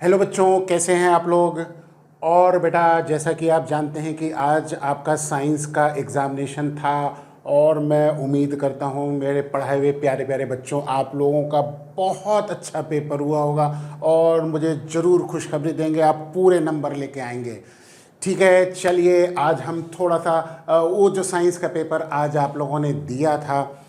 Hello बच्चों, कैसे हैं आप लोग। और बेटा, जैसा कि आप जानते हैं कि आज आपका साइंस का एग्ज़ामिनेशन था और मैं उम्मीद करता हूं मेरे पढ़ाए हुए प्यारे प्यारे बच्चों आप लोगों का बहुत अच्छा पेपर हुआ होगा और मुझे ज़रूर खुशखबरी देंगे, आप पूरे नंबर लेके आएंगे। ठीक है, चलिए आज हम थोड़ा सा वो जो साइंस का पेपर आज आप लोगों ने दिया था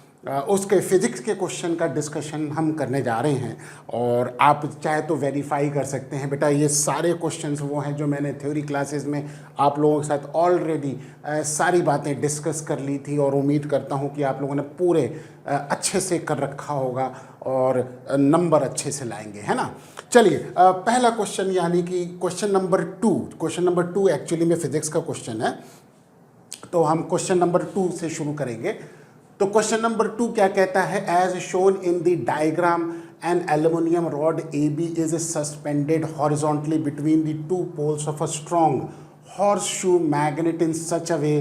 उसके फिज़िक्स के क्वेश्चन का डिस्कशन हम करने जा रहे हैं। और आप चाहे तो वेरीफाई कर सकते हैं बेटा, ये सारे क्वेश्चंस वो हैं जो मैंने थ्योरी क्लासेस में आप लोगों के साथ ऑलरेडी सारी बातें डिस्कस कर ली थी और उम्मीद करता हूँ कि आप लोगों ने पूरे अच्छे से कर रखा होगा और नंबर अच्छे से लाएंगे, है ना। चलिए पहला क्वेश्चन यानी कि क्वेश्चन नंबर टू एक्चुअली में फिज़िक्स का क्वेश्चन है, तो हम क्वेश्चन नंबर 2 से शुरू करेंगे। तो क्वेश्चन नंबर 2 क्या कहता है, as shown in the diagram an aluminium rod A B is suspended horizontally between the two poles of a strong horseshoe magnet in such a way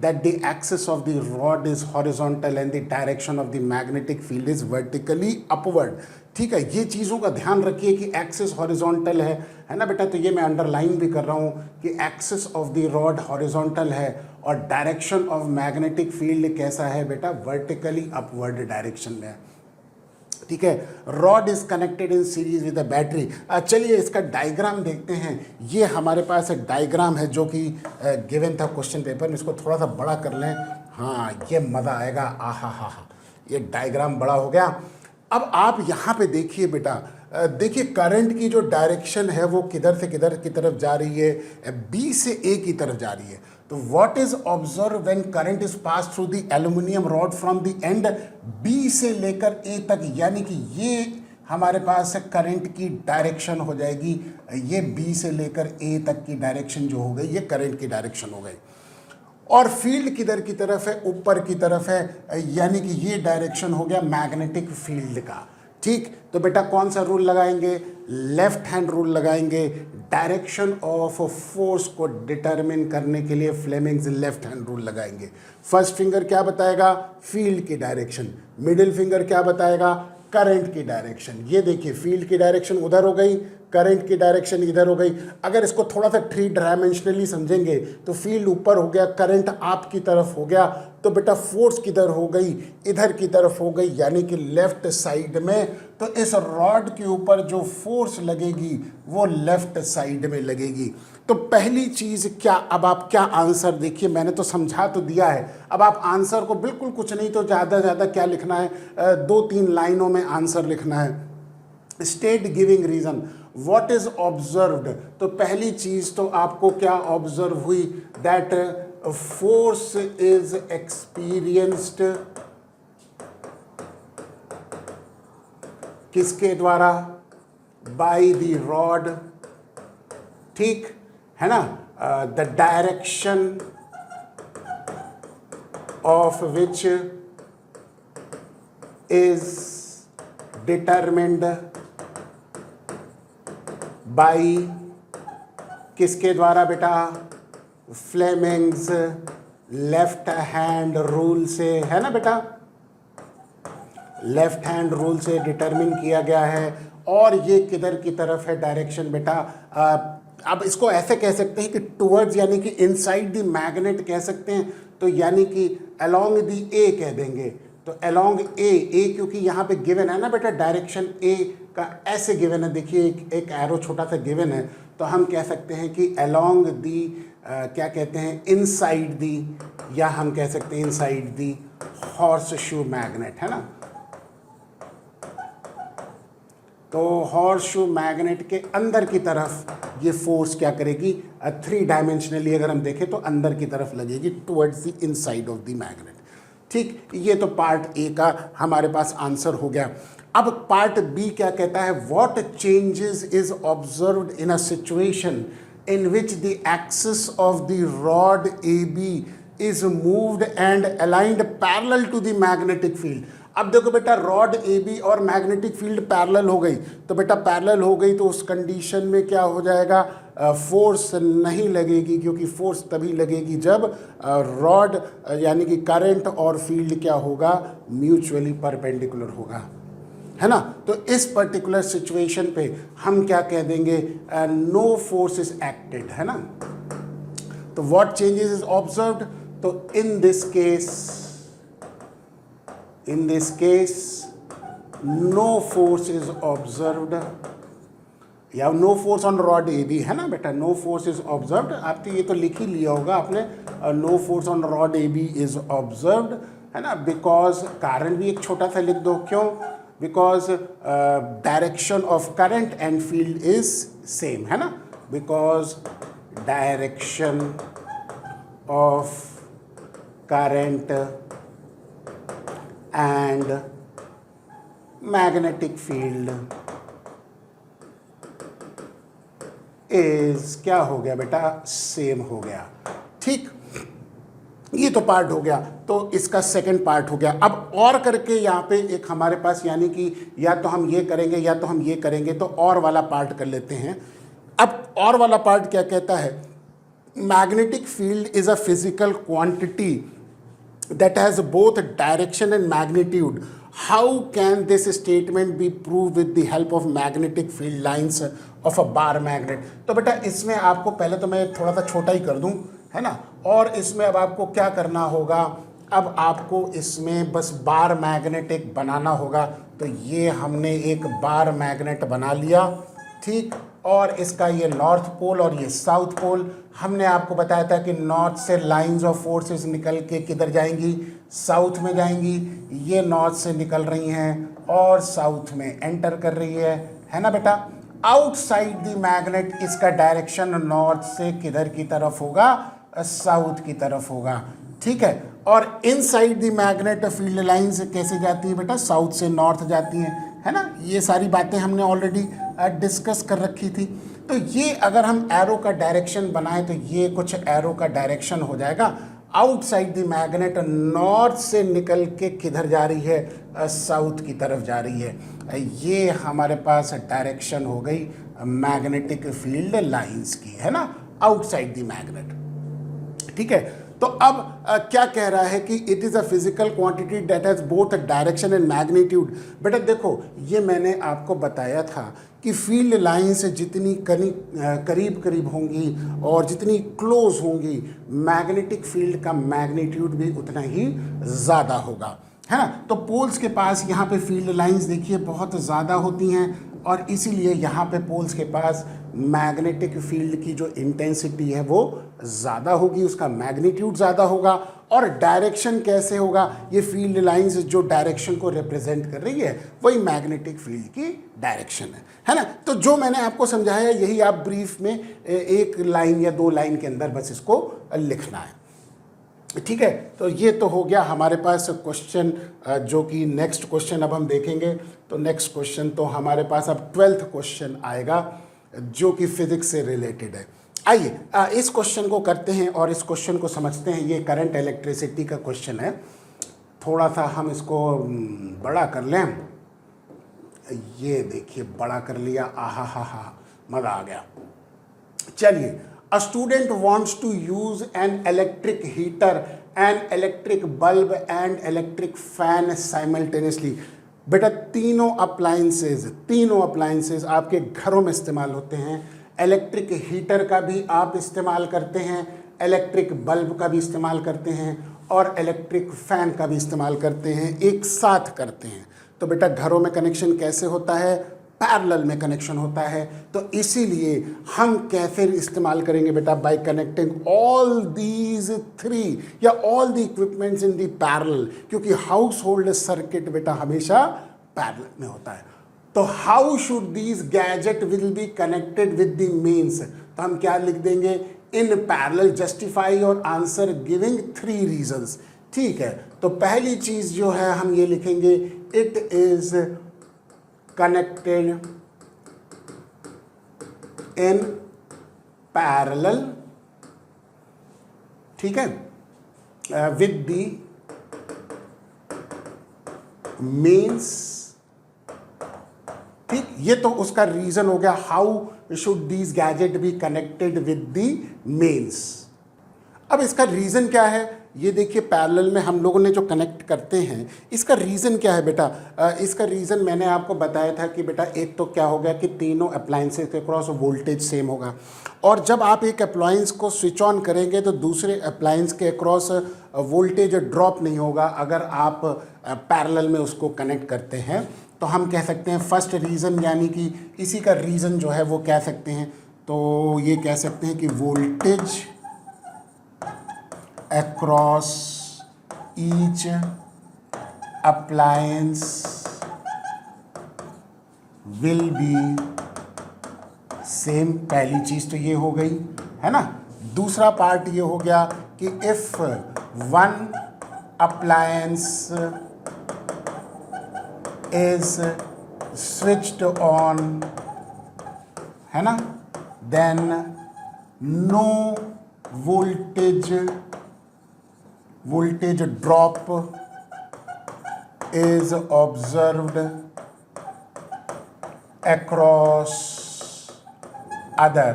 that the axis of the rod is horizontal and the direction of the magnetic field is vertically upward। ठीक है, ये चीज़ों का ध्यान रखिए कि axis horizontal है ना बेटा, तो ये मैं अंडरलाइन भी कर रहा हूँ कि axis of the rod horizontal है और डायरेक्शन ऑफ मैग्नेटिक फील्ड कैसा है बेटा, वर्टिकली अपवर्ड डायरेक्शन में है। ठीक है, rod is connected in series with a battery. चलिए इसका डायग्राम देखते हैं। ये हमारे पास एक डायग्राम है जो कि गिवन था क्वेश्चन पेपर में। इसको थोड़ा सा बड़ा कर लें, हाँ ये मज़ा आएगा। हा, ये डायग्राम बड़ा हो गया। अब आप यहाँ पे देखिए बेटा, देखिए करंट की जो डायरेक्शन है वो किधर से किधर की तरफ जा रही है, बी से ए की तरफ जा रही है। तो what is observe when current is pass through the aluminium rod from the end B से लेकर ए तक, यानी कि ये हमारे पास करंट की डायरेक्शन हो जाएगी। ये बी से लेकर ए तक की डायरेक्शन जो हो गई ये करंट की डायरेक्शन हो गई। और फील्ड किधर की तरफ है, ऊपर की तरफ है, यानी कि ये डायरेक्शन हो गया मैग्नेटिक फील्ड का। ठीक, तो बेटा कौन सा रूल लगाएंगे, लेफ्ट हैंड रूल लगाएंगे। डायरेक्शन ऑफ फोर्स को डिटरमिन करने के लिए फ्लेमिंग्स लेफ्ट हैंड रूल लगाएंगे। फर्स्ट फिंगर क्या बताएगा, फील्ड की डायरेक्शन। मिडिल फिंगर क्या बताएगा, करंट की डायरेक्शन। ये देखिए फील्ड की डायरेक्शन उधर हो गई, करंट की डायरेक्शन इधर हो गई। अगर इसको थोड़ा सा थ्री डायमेंशनली समझेंगे तो फील्ड ऊपर हो गया, करंट आपकी तरफ हो गया, तो बेटा फोर्स किधर हो गई, इधर की तरफ हो गई, यानी कि लेफ्ट साइड में। तो इस रॉड के ऊपर जो फोर्स लगेगी वो लेफ्ट साइड में लगेगी। तो पहली चीज़ क्या, अब आप क्या आंसर देखिए, मैंने तो समझा तो दिया है, अब आप आंसर को बिल्कुल कुछ नहीं तो ज़्यादा से ज़्यादा क्या लिखना है, 2-3 लाइनों में आंसर लिखना है। State giving reason, what is observed. तो पहली चीज तो आपको क्या ऑब्जर्व हुई, दैट फोर्स इज एक्सपीरियंस्ड किसके द्वारा, बाय द रॉड। ठीक है ना, the direction of which is determined by किसके द्वारा बेटा, फ्लेमिंग्स लेफ्ट हैंड रूल से, है ना बेटा, लेफ्ट हैंड रूल से डिटरमिन किया गया है। और ये किधर की तरफ है डायरेक्शन बेटा, अब इसको ऐसे कह सकते हैं कि टुवर्ड्स, यानी कि इनसाइड द मैग्नेट कह सकते हैं, तो यानी कि अलोंग द ए कह देंगे। तो अलोंग ए क्योंकि यहाँ पे गिवन है ना बेटा, डायरेक्शन ए का ऐसे गिवन है, देखिए एक एरो छोटा सा गिवन है, तो हम कह सकते हैं कि अलोंग दी क्या कहते हैं, इनसाइड दी, या हम कह सकते हैं इनसाइड दी हॉर्सशू मैग्नेट, है ना। तो हॉर्सशू मैग्नेट के अंदर की तरफ ये फोर्स क्या करेगी, 3 डायमेंशनली अगर हम देखें तो अंदर की तरफ लगेगी, towards the inside of the magnet. ठीक, ये तो पार्ट ए का हमारे पास आंसर हो गया। अब पार्ट बी क्या कहता है, what changes is observed in a situation in which the axis of the rod A B is moved and aligned parallel to the magnetic field. अब देखो बेटा, रॉड ए बी और मैग्नेटिक फील्ड पैरेलल हो गई, तो बेटा parallel हो गई तो उस कंडीशन में क्या हो जाएगा, फोर्स नहीं लगेगी, क्योंकि फोर्स तभी लगेगी जब रॉड यानी कि करंट और फील्ड क्या होगा, म्यूचुअली परपेंडिकुलर होगा। है ना। तो इस पर्टिकुलर सिचुएशन पे हम क्या कह देंगे, नो फोर्स इज एक्टेड, है ना। तो व्हाट चेंजेस इज ऑब्जर्व्ड, तो in this case no force is observed, या no force on rod A B, है ना बेटा, नो फोर्स इज ऑब्जर्व्ड। आपने ये तो लिख ही लिया होगा आपने, no force on rod A B is observed, है ना। बिकॉज कारण भी एक छोटा सा लिख दो, क्यों, because direction of current and field is same, है ना, because direction of current and magnetic field is क्या हो गया बेटा, सेम हो गया। ठीक, ये तो पार्ट हो गया। तो इसका सेकंड पार्ट हो गया। अब और करके यहाँ पे एक हमारे पास, यानी कि या तो हम ये करेंगे या तो हम ये करेंगे, तो और वाला पार्ट कर लेते हैं। अब और वाला पार्ट क्या कहता है, magnetic field is a physical quantity that has both direction and magnitude. How can this statement be proved with the help of magnetic field lines of a bar magnet? तो बेटा इसमें आपको पहले तो मैं थोड़ा सा छोटा ही कर दूं, है ना, और इसमें अब आपको क्या करना होगा, अब आपको इसमें बस बार मैग्नेट एक बनाना होगा। तो ये हमने एक बार मैग्नेट बना लिया, ठीक, और इसका ये नॉर्थ पोल और ये साउथ पोल। हमने आपको बताया था कि नॉर्थ से लाइंस ऑफ फोर्सेस निकल के किधर जाएंगी, साउथ में जाएंगी। ये नॉर्थ से निकल रही हैं और साउथ में एंटर कर रही है ना बेटा। आउटसाइड द मैग्नेट इसका डायरेक्शन नॉर्थ से किधर की तरफ होगा, साउथ की तरफ होगा, ठीक है। और inside the magnet field lines कैसे जाती है बेटा, साउथ से नॉर्थ जाती हैं, है ना। ये सारी बातें हमने ऑलरेडी डिस्कस कर रखी थी। तो ये अगर हम एरो का डायरेक्शन बनाएं तो ये कुछ एरो का डायरेक्शन हो जाएगा। आउटसाइड द मैग्नेट नॉर्थ से निकल के किधर जा रही है, साउथ की तरफ जा रही है। ये हमारे पास डायरेक्शन हो गई मैग्नेटिक फील्ड लाइंस की, है ना, आउटसाइड द मैग्नेट, ठीक है। तो अब क्या कह रहा है कि it is a physical quantity that has both direction and magnitude. बेटा देखो, ये मैंने आपको बताया था कि फील्ड लाइंस जितनी करीब करीब होंगी और जितनी क्लोज होंगी, मैग्नेटिक फील्ड का मैग्नीट्यूड भी उतना ही ज़्यादा होगा, है ना। तो पोल्स के पास यहाँ पे फील्ड लाइंस देखिए बहुत ज़्यादा होती हैं, और इसीलिए यहाँ पे पोल्स के पास मैग्नेटिक फील्ड की जो इंटेंसिटी है वो ज़्यादा होगी, उसका मैग्नीट्यूड ज़्यादा होगा। और डायरेक्शन कैसे होगा, ये फील्ड लाइंस जो डायरेक्शन को रिप्रेजेंट कर रही है वही मैग्नेटिक फील्ड की डायरेक्शन है ना। तो जो मैंने आपको समझाया यही आप ब्रीफ में एक लाइन या दो लाइन के अंदर बस इसको लिखना है, ठीक है। तो ये तो हो गया हमारे पास क्वेश्चन, जो कि नेक्स्ट क्वेश्चन अब हम देखेंगे। तो नेक्स्ट क्वेश्चन तो हमारे पास अब 12th क्वेश्चन आएगा जो कि फिजिक्स से रिलेटेड है। आइए इस क्वेश्चन को करते हैं और इस क्वेश्चन को समझते हैं। ये करंट इलेक्ट्रिसिटी का क्वेश्चन है। थोड़ा सा हम इसको बड़ा कर लें। ये देखिए बड़ा कर लिया, आहा हा हा, मज़ा आ गया। चलिए, a student wants to use an electric heater, an electric bulb and electric fan simultaneously। बेटा तीनों अप्लाइंसेस आपके घरों में इस्तेमाल होते हैं। इलेक्ट्रिक हीटर का भी आप इस्तेमाल करते हैं, इलेक्ट्रिक बल्ब का भी इस्तेमाल करते हैं और इलेक्ट्रिक फैन का भी इस्तेमाल करते हैं, एक साथ करते हैं। तो बेटा घरों में कनेक्शन कैसे होता है, पैरेलल में कनेक्शन होता है। तो इसीलिए हम कैसे इस्तेमाल करेंगे बेटा, by connecting all these three या all the equipments in the parallel, क्योंकि हाउस होल्ड सर्किट बेटा हमेशा पैरेलल में होता है। तो how should these gadget will be connected with the mains, तो हम क्या लिख देंगे, इन पैरेलल, जस्टिफाई और आंसर गिविंग 3 रीजंस, ठीक है। तो पहली चीज जो है हम ये लिखेंगे, it is connected in parallel, ठीक है, with the means, ठीक। ये तो उसका रीजन हो गया, how should these gadget be connected with the mains. अब इसका रीजन क्या है, ये देखिए पैरेलल में हम लोगों ने जो कनेक्ट करते हैं, इसका रीज़न क्या है बेटा? इसका रीज़न मैंने आपको बताया था कि बेटा एक तो क्या हो गया कि तीनों अप्लायंसेस के क्रॉस वोल्टेज सेम होगा, और जब आप एक अप्लायंस को स्विच ऑन करेंगे तो दूसरे अप्लायंस के अक्रॉस वोल्टेज ड्रॉप नहीं होगा अगर आप पैरेलल में उसको कनेक्ट करते हैं। तो हम कह सकते हैं फर्स्ट रीज़न, यानी कि इसी का रीज़न जो है वो कह सकते हैं, तो ये कह सकते हैं कि voltage across each appliance will be same. पहली चीज़ तो ये हो गई, है ना। दूसरा पार्ट ये हो गया कि if one appliance is switched on, है ना, then no voltage drop is observed across other,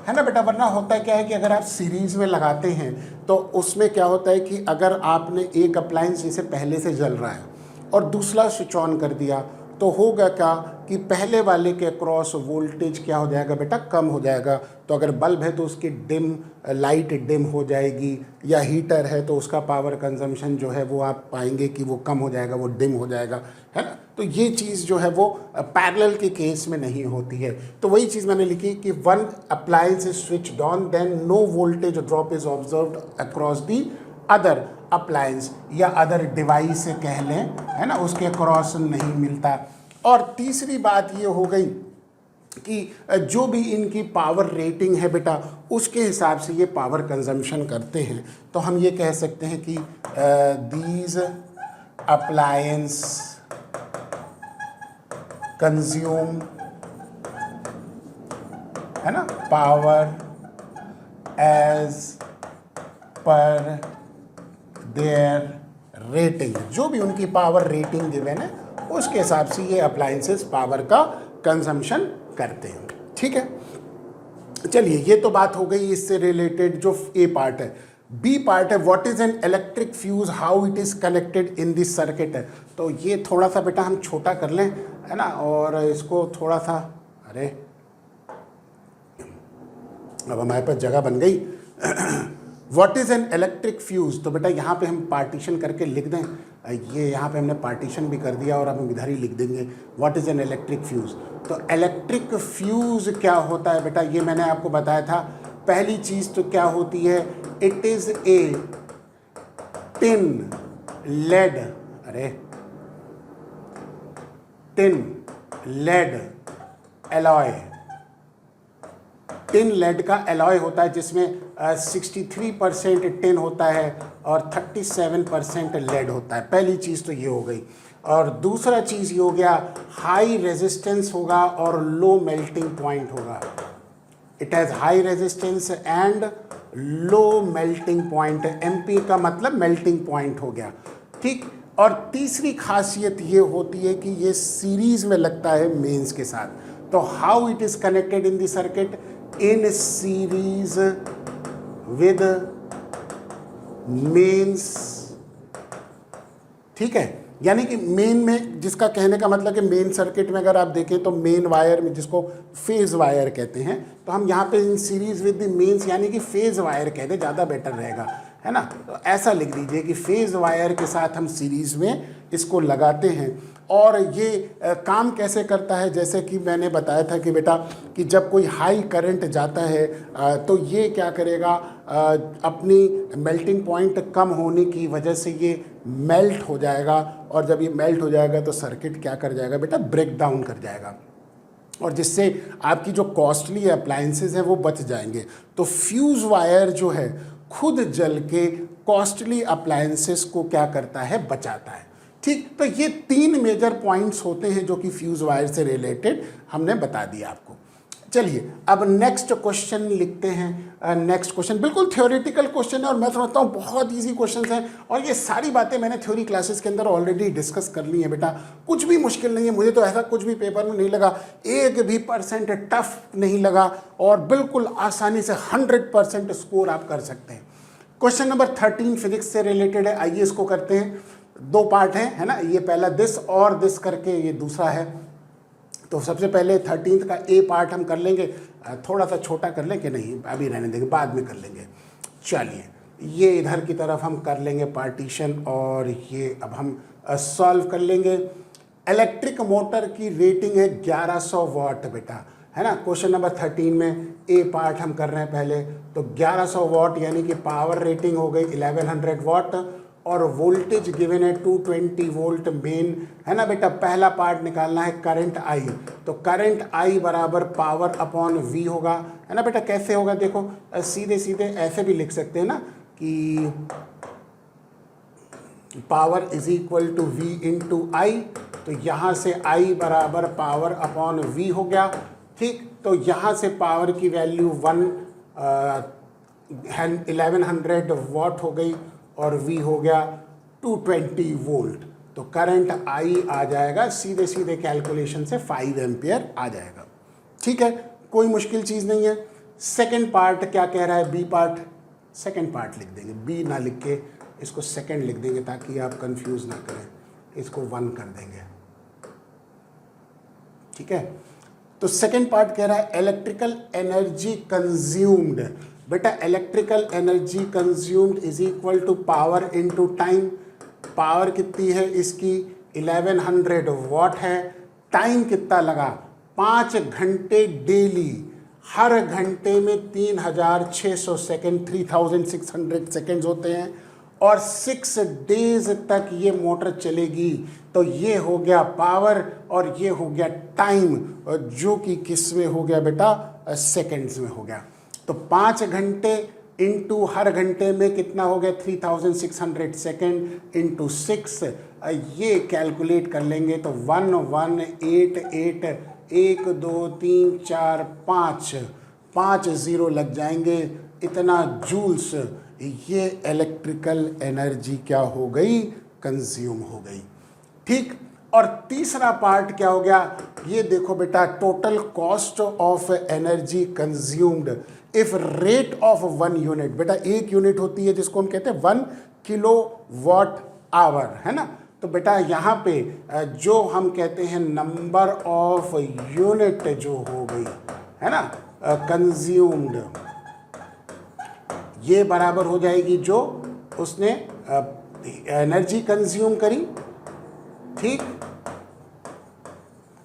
है ना बेटा। वरना होता है क्या है कि अगर आप सीरीज में लगाते हैं तो उसमें क्या होता है कि अगर आपने एक अप्लायंस जैसे पहले से जल रहा है और दूसरा स्विच ऑन कर दिया तो होगा क्या कि पहले वाले के अक्रॉस वोल्टेज क्या हो जाएगा बेटा, कम हो जाएगा। तो अगर बल्ब है तो उसकी लाइट डिम हो जाएगी, या हीटर है तो उसका पावर कंजम्पशन जो है वो आप पाएंगे कि वो कम हो जाएगा, वो डिम हो जाएगा, है ना। तो ये चीज़ जो है वो पैरेलल के केस में नहीं होती है। तो वही चीज़ मैंने लिखी कि one appliance is switched on then no voltage drop is observed across the other appliance, या अदर डिवाइस कह लें, है ना, उसके क्रॉस नहीं मिलता। और तीसरी बात ये हो गई कि जो भी इनकी पावर रेटिंग है बेटा उसके हिसाब से ये पावर कंजम्पशन करते हैं। तो हम ये कह सकते हैं कि दीज अप्लायंस कंज्यूम, है ना, power as per their rating. जो भी उनकी पावर रेटिंग गिवन है उसके हिसाब से ये अप्लायंसेस पावर का कंजम्पशन करते हैं। ठीक है, चलिए ये तो बात हो गई इससे रिलेटेड जो ए पार्ट है। बी पार्ट है what is an electric fuse, how it is connected in this circuit. तो ये थोड़ा सा बेटा हम छोटा कर लें, है ना, और इसको थोड़ा सा, अरे अब हमारे पास जगह बन गई। What is an electric fuse, तो बेटा यहाँ पे हम पार्टीशन करके लिख दें, ये यहाँ पे हमने पार्टीशन भी कर दिया और अब हम इधर ही लिख देंगे what is an electric fuse. तो इलेक्ट्रिक फ्यूज़ क्या होता है बेटा, ये मैंने आपको बताया था। पहली चीज़ तो क्या होती है, it is a tin lead, अरे tin lead alloy. Tin lead का एलॉय होता है जिसमें 63% टिन होता है और 37% लेड होता है। पहली चीज़ तो ये हो गई। और दूसरा चीज़ ये हो गया हाई रेजिस्टेंस होगा और लो मेल्टिंग पॉइंट होगा। It has high resistance and low melting point. MP का मतलब मेल्टिंग पॉइंट हो गया, ठीक। और तीसरी खासियत ये होती है कि ये सीरीज में लगता है मेंस के साथ। तो how it is connected in the circuit, in series with mains, ठीक है। यानी कि मेन में, जिसका कहने का मतलब कि मेन सर्किट में अगर आप देखें तो मेन वायर में, जिसको फेज वायर कहते हैं, तो हम यहाँ पे in series with the mains यानी कि फेज वायर कहते, ज़्यादा बेटर रहेगा, है ना। तो ऐसा लिख दीजिए कि फेज वायर के साथ हम सीरीज में इसको लगाते हैं। और ये काम कैसे करता है, जैसे कि मैंने बताया था कि बेटा कि जब कोई हाई करंट जाता है तो ये क्या करेगा, अपनी मेल्टिंग पॉइंट कम होने की वजह से ये मेल्ट हो जाएगा। और जब ये मेल्ट हो जाएगा तो सर्किट क्या कर जाएगा बेटा, ब्रेक डाउन कर जाएगा, और जिससे आपकी जो कॉस्टली अप्लायंसेस हैं वो बच जाएंगे। तो फ्यूज़ वायर जो है खुद जल के कॉस्टली अप्लायंसेस को क्या करता है, बचाता है, ठीक। तो ये 3 मेजर पॉइंट्स होते हैं जो कि फ्यूज़ वायर से रिलेटेड हमने बता दिया आपको। चलिए अब नेक्स्ट क्वेश्चन लिखते हैं। नेक्स्ट क्वेश्चन बिल्कुल थ्योरेटिकल क्वेश्चन है और मैं समझता हूँ बहुत इजी क्वेश्चंस हैं, और ये सारी बातें मैंने थ्योरी क्लासेस के अंदर ऑलरेडी डिस्कस कर ली है बेटा। कुछ भी मुश्किल नहीं है, मुझे तो ऐसा कुछ भी पेपर में नहीं लगा, 1% भी टफ नहीं लगा, और बिल्कुल आसानी से 100% स्कोर आप कर सकते हैं। क्वेश्चन नंबर 13 फिजिक्स से रिलेटेड है, आइए इसको करते हैं। दो पार्ट हैं, है ना, ये पहला दिस और दिस करके ये दूसरा है। तो सबसे पहले 13th का ए पार्ट हम कर लेंगे, थोड़ा सा छोटा कर लें कि नहीं, अभी रहने देंगे, बाद में कर लेंगे। चलिए ये इधर की तरफ हम कर लेंगे पार्टीशन, और ये अब हम सॉल्व कर लेंगे। इलेक्ट्रिक मोटर की रेटिंग है 1100 वाट बेटा, है ना। क्वेश्चन नंबर 13 में ए पार्ट हम कर रहे हैं पहले। तो 1100 वाट यानी कि पावर रेटिंग हो गई 1100 वाट, और वोल्टेज गिवन है 220 वोल्ट मेन, है ना बेटा। पहला पार्ट निकालना है करंट आई, तो करंट आई बराबर पावर अपॉन वी होगा, है ना बेटा। कैसे होगा देखो, सीधे सीधे ऐसे भी लिख सकते हैं ना कि power is equal to V into I, तो यहाँ से आई बराबर पावर अपॉन वी हो गया, ठीक। तो यहाँ से पावर की वैल्यू 1100 वाट हो गई, और V हो गया 220 वोल्ट। तो करंट I आ जाएगा सीधे सीधे कैलकुलेशन से 5 एम्पियर आ जाएगा, ठीक है, कोई मुश्किल चीज़ नहीं है। सेकंड पार्ट क्या कह रहा है, बी पार्ट, सेकंड पार्ट लिख देंगे, बी ना लिख के इसको सेकंड लिख देंगे ताकि आप कंफ्यूज ना करें, इसको 1 कर देंगे, ठीक है। तो सेकंड पार्ट कह रहा है इलेक्ट्रिकल एनर्जी कंज्यूम्ड, बेटा electrical energy consumed is equal to power into time. Power कितनी है इसकी 1100 वाट है, टाइम कितना लगा 5 घंटे डेली, हर घंटे में 3600 सेकेंड, 3600 सेकेंड्स होते हैं, और 6 डेज तक ये मोटर चलेगी। तो ये हो गया पावर और ये हो गया टाइम, जो कि किस में हो गया बेटा, सेकेंड्स में हो गया। तो 5 घंटे इंटू हर घंटे में कितना हो गया 3600 सेकेंड इंटू 6, ये कैलकुलेट कर लेंगे तो 1188, 1 2 3 4 5 जीरो लग जाएंगे, इतना जूल्स ये इलेक्ट्रिकल एनर्जी क्या हो गई, कंज्यूम हो गई, ठीक। और तीसरा पार्ट क्या हो गया, ये देखो बेटा, total cost of energy consumed if rate of 1 unit, बेटा 1 यूनिट होती है जिसको हम कहते हैं 1 किलो वाट आवर, है ना। तो बेटा यहाँ पे जो हम कहते हैं नंबर ऑफ यूनिट जो हो गई, है ना, कंज्यूम्ड, ये बराबर हो जाएगी जो उसने एनर्जी कंज्यूम करी, ठीक,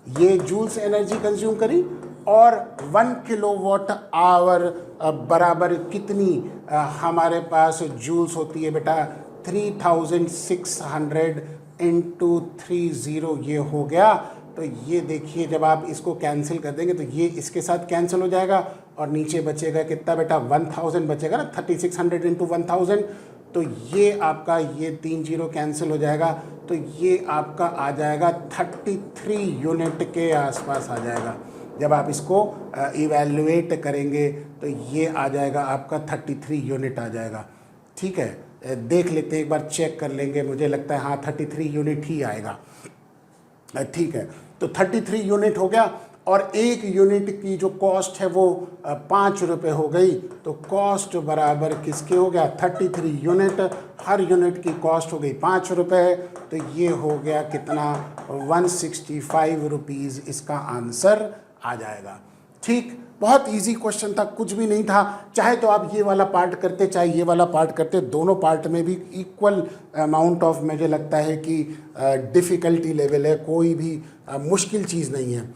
ये जूल्स एनर्जी कंज्यूम करी, और 1 किलोवाट आवर बराबर कितनी हमारे पास जूल्स होती है बेटा, 3600 इंटू 30, ये हो गया। तो ये देखिए जब आप इसको कैंसिल कर देंगे तो ये इसके साथ कैंसिल हो जाएगा, और नीचे बचेगा कितना बेटा, 1000 बचेगा ना, 3600 इंटू 1000, तो ये आपका ये 3 जीरो कैंसिल हो जाएगा, तो ये आपका आ जाएगा 33 यूनिट के आसपास आ जाएगा। जब आप इसको इवैल्यूएट करेंगे तो ये आ जाएगा आपका 33 यूनिट आ जाएगा, ठीक है। देख लेते हैं एक बार, चेक कर लेंगे, मुझे लगता है हाँ 33 यूनिट ही आएगा, ठीक है। तो 33 यूनिट हो गया, और 1 यूनिट की जो कॉस्ट है वो 5 रुपये हो गई। तो कॉस्ट बराबर किसके हो गया, 33 यूनिट, हर यूनिट की कॉस्ट हो गई 5 रुपये, तो ये हो गया कितना, 165 रुपीज़ इसका आंसर आ जाएगा, ठीक। बहुत इजी क्वेश्चन था, कुछ भी नहीं था। चाहे तो आप ये वाला पार्ट करते, चाहे ये वाला पार्ट करते, दोनों पार्ट में भी इक्वल अमाउंट ऑफ मुझे लगता है कि डिफ़िकल्टी लेवल है, कोई भी मुश्किल चीज़ नहीं है,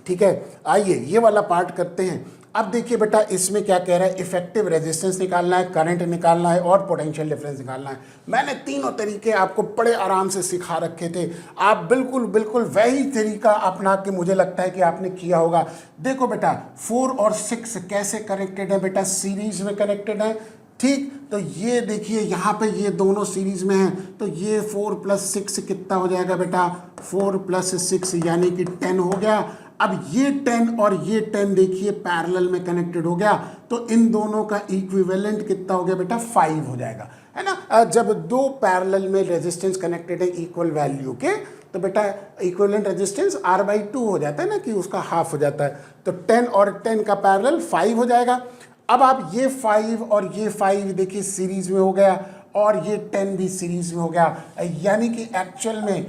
ठीक है। आइए ये वाला पार्ट करते हैं। अब देखिए बेटा, इसमें क्या कह रहा है, इफेक्टिव रेजिस्टेंस निकालना है, करंट निकालना है, और पोटेंशियल डिफरेंस निकालना है। मैंने तीनों तरीके आपको बड़े आराम से सिखा रखे थे, आप बिल्कुल वही तरीका अपना के मुझे लगता है कि आपने किया होगा। देखो बेटा 4 और 6 कैसे कनेक्टेड है बेटा, सीरीज में कनेक्टेड है, ठीक। तो ये देखिए यहाँ पे ये दोनों सीरीज में हैं, तो ये 4 + 6 कितना हो जाएगा बेटा, 4 + 6 यानी कि 10 हो गया। अब ये 10 और ये 10 देखिए पैरेलल में कनेक्टेड हो गया, तो इन दोनों का इक्विवेलेंट कितना हो गया बेटा, 5 हो जाएगा, है ना। जब दो पैरेलल में रेजिस्टेंस कनेक्टेड है इक्वल वैल्यू के, तो बेटा इक्विवेलेंट रेजिस्टेंस R/2 हो जाता है ना, कि उसका हाफ हो जाता है। तो 10 और 10 का पैरेलल 5 हो जाएगा। अब आप ये 5 और ये 5 देखिए सीरीज में हो गया और ये 10 भी सीरीज में हो गया, यानी कि एक्चुअल में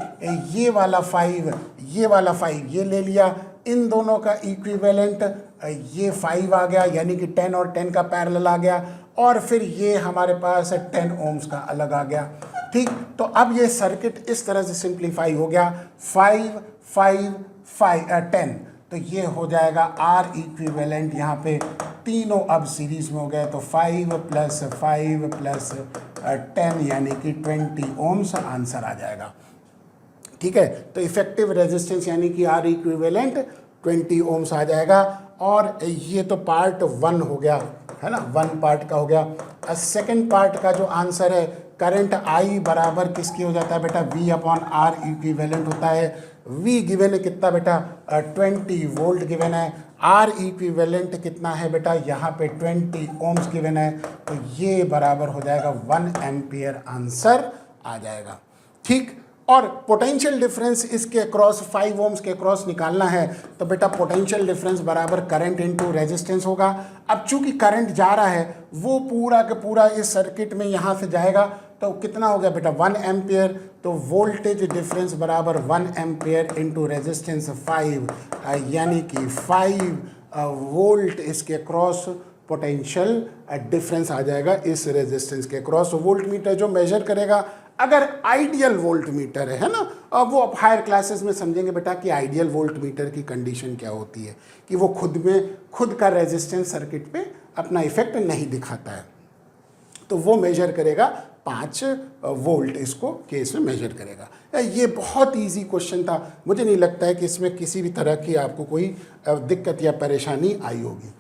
ये वाला 5 ये ले लिया, इन दोनों का इक्विवेलेंट ये 5 आ गया, यानी कि 10 और 10 का पैरेलल आ गया, और फिर ये हमारे पास 10 ओम्स का अलग आ गया। ठीक, तो अब ये सर्किट इस तरह से सिंप्लीफाई हो गया, 5 5 5 10, तो ये हो जाएगा आर इक्विवेलेंट, यहाँ पे तीनों अब सीरीज में हो गए, तो 5 + 5 + 10 यानी कि 20 ओम्स आंसर आ जाएगा। ठीक है, तो इफेक्टिव रेजिस्टेंस यानी कि आर इक्विवेलेंट 20 ओम्स आ जाएगा। और ये तो पार्ट 1 हो गया, है ना, 1 पार्ट का हो गया। सेकंड पार्ट का जो आंसर है, करंट आई बराबर किसकी हो जाता है बेटा, V/R इक्विवेलेंट होता है। V गिवन है कितना बेटा, 20 वोल्ट गिवन है। R इक्विवेलेंट कितना है बेटा, यहाँ पे 20 ओम्स गिवन है, तो ये बराबर हो जाएगा 1 एम्पियर आंसर आ जाएगा। ठीक, और पोटेंशियल डिफरेंस इसके अक्रॉस 5 ओम्स के अक्रॉस निकालना है, तो बेटा पोटेंशियल डिफरेंस बराबर करंट इनटू रेजिस्टेंस होगा। अब चूंकि करंट जा रहा है वो पूरा का पूरा इस सर्किट में यहाँ से जाएगा, तो कितना हो गया बेटा 1 एम्पियर, तो वोल्टेज डिफरेंस बराबर 1 एम्पियर इंटू रेजिस्टेंस 5, यानी कि 5 वोल्ट इसके क्रॉस पोटेंशियल डिफरेंस आ जाएगा इस रेजिस्टेंस के क्रॉस। वोल्ट मीटर जो मेजर करेगा, अगर आइडियल वोल्ट मीटर है ना, अब वो आप हायर क्लासेस में समझेंगे बेटा कि आइडियल वोल्ट मीटर की कंडीशन क्या होती है, कि वो खुद का रेजिस्टेंस सर्किट पे अपना इफेक्ट नहीं दिखाता है, तो वो मेजर करेगा 5 वोल्ट, इसको केस में मेजर करेगा। ये बहुत इजी क्वेश्चन था, मुझे नहीं लगता है कि इसमें किसी भी तरह की आपको कोई दिक्कत या परेशानी आई होगी।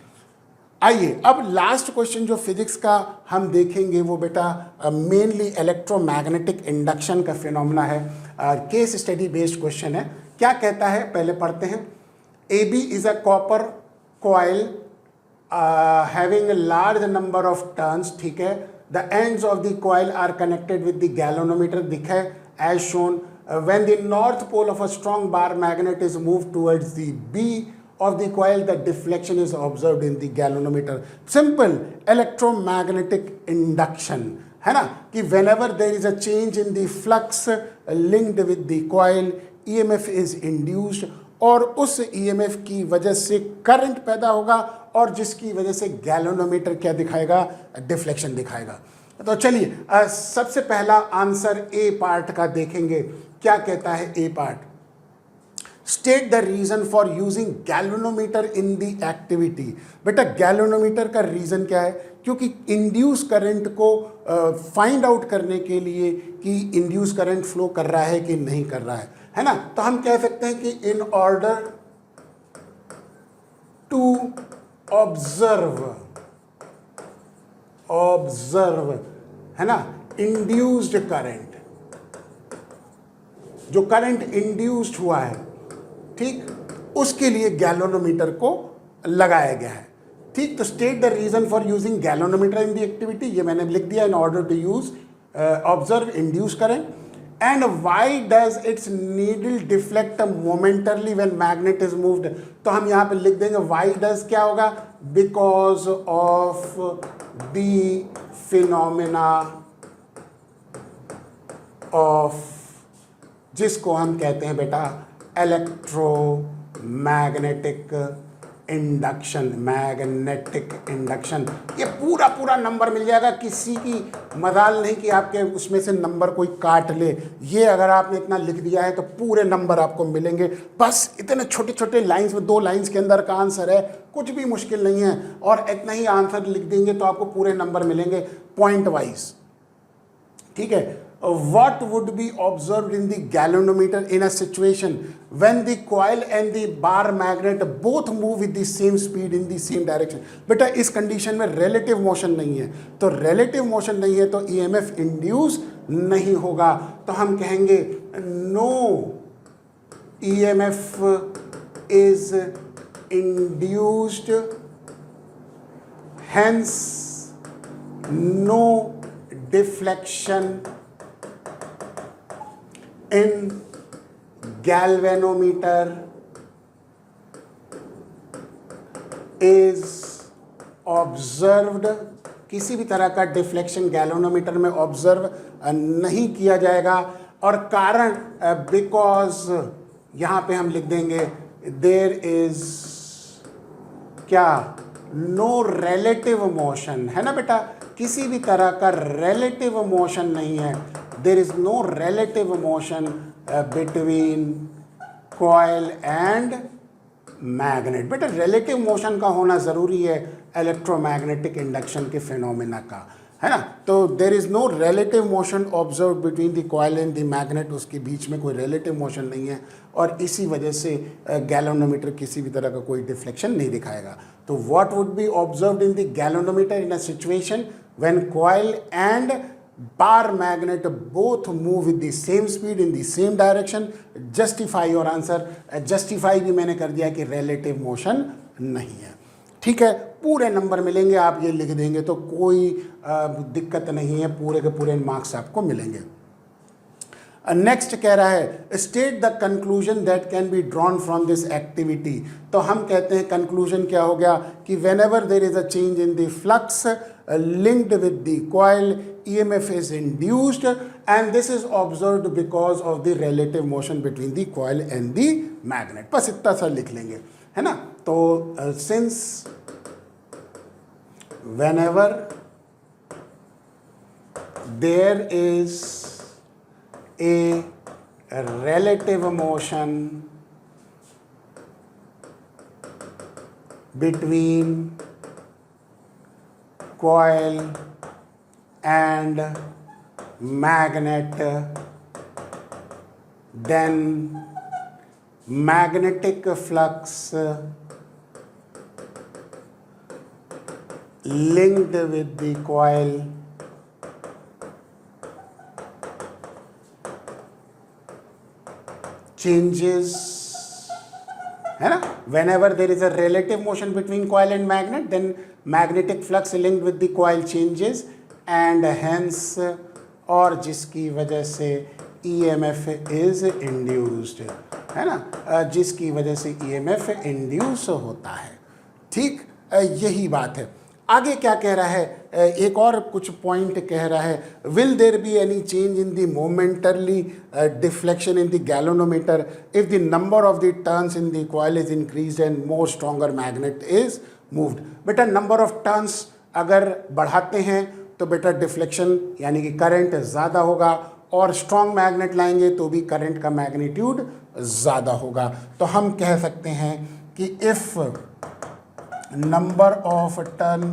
आइए अब लास्ट क्वेश्चन जो फिजिक्स का हम देखेंगे वो बेटा मेनली इलेक्ट्रोमैग्नेटिक इंडक्शन का फिनोमेना है, केस स्टडी बेस्ड क्वेश्चन है। क्या कहता है पहले पढ़ते हैं। AB is a copper coil having a large number of turns, ठीक है। The ends of the coil are connected with the galvanometer, दिखा है as shown. When the north pole of a strong bar magnet is moved towards the B of the coil, the deflection is observed in the galvanometer. Simple electromagnetic induction, है ना, कि whenever there is a change in the flux linked with the coil, EMF is induced, और उस EMF की वजह से current पैदा होगा, और जिसकी वजह से गैल्वेनोमीटर क्या दिखाएगा, डिफ्लेक्शन दिखाएगा। तो चलिए सबसे पहला आंसर ए पार्ट का देखेंगे। क्या कहता है A part, state the reason for using galvanometer in the activity. बेटा गैल्वेनोमीटर का रीजन क्या है, क्योंकि इंड्यूस करंट को फाइंड आउट करने के लिए कि इंड्यूस करंट फ्लो कर रहा है कि नहीं कर रहा है ना, तो हम कह सकते हैं कि इन ऑर्डर टू ऑब्जर्व, है ना, इंड्यूस्ड करंट, जो करंट इंड्यूस्ड हुआ है, ठीक, उसके लिए गैल्वेनोमीटर को लगाया गया है। ठीक, तो state the reason for using galvanometer in the activity, ये मैंने लिख दिया, in order to use observe induce current. And why does its needle deflect momentarily when magnet is moved, तो हम यहाँ पे लिख देंगे व्हाई डज क्या होगा, because of the phenomena of, जिसको हम कहते हैं बेटा इलेक्ट्रोमैग्नेटिक इंडक्शन, मैग्नेटिक इंडक्शन। ये पूरा नंबर मिल जाएगा, किसी की मजाल नहीं कि आपके उसमें से नंबर कोई काट ले। ये अगर आपने इतना लिख दिया है तो पूरे नंबर आपको मिलेंगे। बस इतने छोटे छोटे लाइंस में, 2 लाइंस के अंदर का आंसर है, कुछ भी मुश्किल नहीं है, और इतना ही आंसर लिख देंगे तो आपको पूरे नंबर मिलेंगे पॉइंट वाइज। ठीक है, what would be observed in the galvanometer in a situation when the coil and the bar magnet both move with the same speed in the same direction। बेटा इस कंडीशन में relative motion नहीं है, तो relative motion नहीं है तो EMF induce नहीं होगा, तो हम कहेंगे no EMF is induced, hence no deflection in galvanometer is observed, किसी भी तरह का डिफ्लेक्शन गैल्वेनोमीटर में ऑब्जर्व नहीं किया जाएगा। और कारण बिकॉज यहाँ पे हम लिख देंगे देयर इज क्या, नो रिलेटिव मोशन, है ना बेटा, किसी भी तरह का रिलेटिव मोशन नहीं है। There is no relative motion between coil and magnet. बेटा रिलेटिव मोशन का होना ज़रूरी है इलेक्ट्रोमैग्नेटिक इंडक्शन के फिनोमेना का, है ना। तो there is no relative motion observe between the coil and the magnet, उसके बीच में कोई रिलेटिव मोशन नहीं है और इसी वजह से गैल्वेनोमीटर किसी भी तरह का कोई डिफ्लेक्शन नहीं दिखाएगा। तो what would be observed in the galvanometer in a situation when coil and bar magnet both move with the same speed in the same direction? Justify your answer. Justify भी मैंने कर दिया कि relative motion नहीं है। ठीक है, पूरे नंबर मिलेंगे, आप ये लिख देंगे तो कोई दिक्कत नहीं है, पूरे के पूरे मार्क्स आपको मिलेंगे। नेक्स्ट कह रहा है state the conclusion that can be drawn from this activity. तो हम कहते हैं कंक्लूजन क्या हो गया कि when ever there is a change in the flux linked with the coil, EMF is induced and this is observed because of the relative motion between the coil and the magnet। बस इतना सा लिख लेंगे, है ना। तो since whenever there is a relative motion between coil and magnet, then magnetic flux linked with the coil changes, है ना। whenever there is a relative motion between coil and magnet, then magnetic flux linked with the coil changes and hence, और जिसकी वजह से EMF is induced, है ना, जिसकी वजह से EMF induce होता है। ठीक, यही बात है। आगे क्या कह रहा है, एक और कुछ पॉइंट कह रहा है, will there be any change in the momentarily deflection in the galvanometer if the number of the turns in the coil is increased and more stronger magnet is moved. बेटा नंबर ऑफ टर्न्स अगर बढ़ाते हैं तो बेटा deflection यानी कि current ज़्यादा होगा, और स्ट्रॉन्ग मैग्नेट लाएंगे तो भी करंट का मैग्नीट्यूड ज़्यादा होगा। तो हम कह सकते हैं कि if number of turn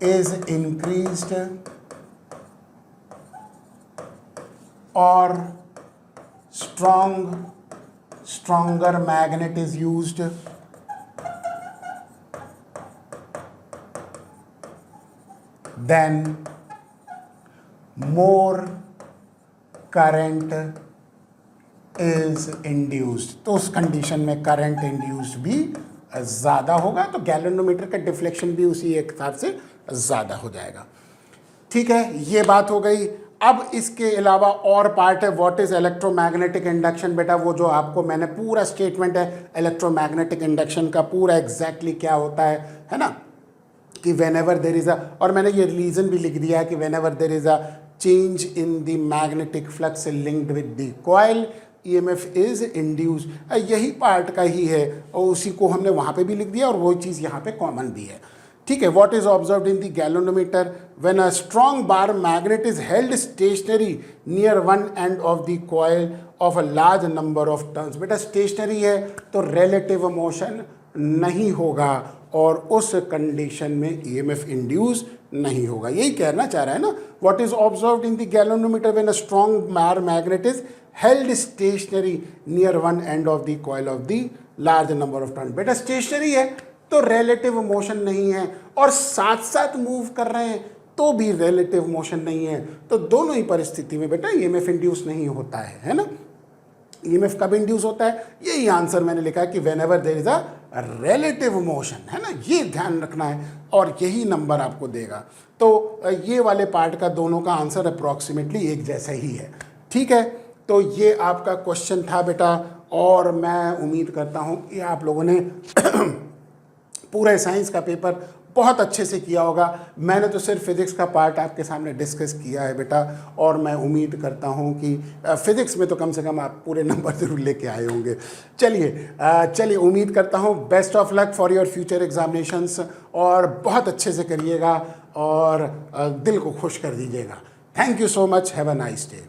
is increased or stronger magnet is used, then more current is induced। तो उस कंडीशन में करंट इंड्यूस्ड भी ज़्यादा होगा, तो गैल्वेनोमीटर का डिफ्लेक्शन भी उसी एक हिसाब से ज़्यादा हो जाएगा। ठीक है, ये बात हो गई। अब इसके अलावा और पार्ट है व्हाट इज़ इलेक्ट्रोमैग्नेटिक इंडक्शन। बेटा वो जो आपको मैंने पूरा स्टेटमेंट है इलेक्ट्रोमैग्नेटिक इंडक्शन का पूरा एग्जैक्टली क्या होता है ना, कि वेन एवर देर इज़ और मैंने ये रीज़न भी लिख दिया है कि when ever there is a change in the magnetic flux linked with the coil EMF is induce, यही पार्ट का ही है और उसी को हमने वहाँ पे भी लिख दिया और वो चीज़ यहाँ पे कॉमन भी है। ठीक है, what is observed in the galvanometer when a strong bar magnet is held stationary near one end of the coil of a large number of turns. बेटा स्टेशनरी है तो रिलेटिव मोशन नहीं होगा और उस कंडीशन में EMF इंड्यूस नहीं होगा, यही कहना चाह रहा है ना। What is observed in the galvanometer when a strong bar magnet is held stationary near one end of the coil of the large number of turns। बेटा स्टेशनरी है तो relative motion नहीं है और साथ साथ मूव कर रहे हैं तो भी relative motion नहीं है, तो दोनों ही परिस्थिति में बेटा EMF इंड्यूस नहीं होता है ना। EMF कब इंड्यूस होता है, यही आंसर मैंने लिखा है कि whenever there is a relative motion, है ना, ये ध्यान रखना है और यही नंबर आपको देगा। तो ये वाले पार्ट का दोनों का आंसर अप्रॉक्सीमेटली एक जैसा ही है। ठीक है, तो ये आपका क्वेश्चन था बेटा और मैं उम्मीद करता हूँ कि आप लोगों ने पूरे साइंस का पेपर बहुत अच्छे से किया होगा। मैंने तो सिर्फ फिज़िक्स का पार्ट आपके सामने डिस्कस किया है बेटा, और मैं उम्मीद करता हूँ कि फिज़िक्स में तो कम से कम आप पूरे नंबर ज़रूर लेके आए होंगे। चलिए उम्मीद करता हूँ best of luck for your future examinations, और बहुत अच्छे से करिएगा और दिल को खुश कर दीजिएगा। Thank you so much, have a nice day.